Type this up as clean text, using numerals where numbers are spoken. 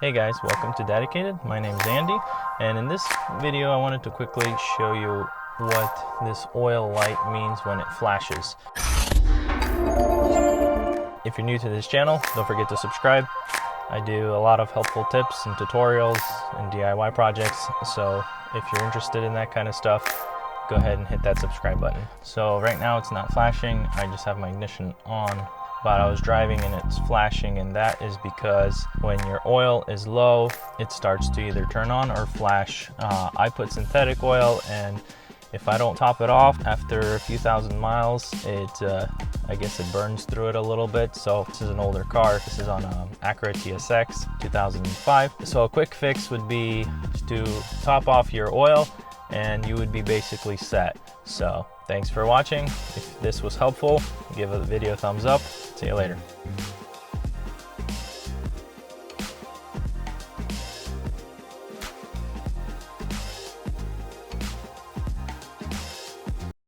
Hey guys, welcome to Dedicated. My name is Andy, and in this video I wanted to quickly show you what this oil light means when it flashes. If you're new to this channel, don't forget to subscribe. I do a lot of helpful tips and tutorials and DIY projects, so if you're interested in that kind of stuff, go ahead and hit that subscribe button. So right now it's not flashing, I just have my ignition on. But I was driving and it's flashing, and that is because when your oil is low, it starts to either turn on or flash. I put synthetic oil, and if I don't top it off after a few thousand miles, I guess it burns through it a little bit. So this is an older car. This is on Acura TSX 2005. So a quick fix would be to top off your oil and you would be basically set. So thanks for watching. If this was helpful, give the video a thumbs up. See you later.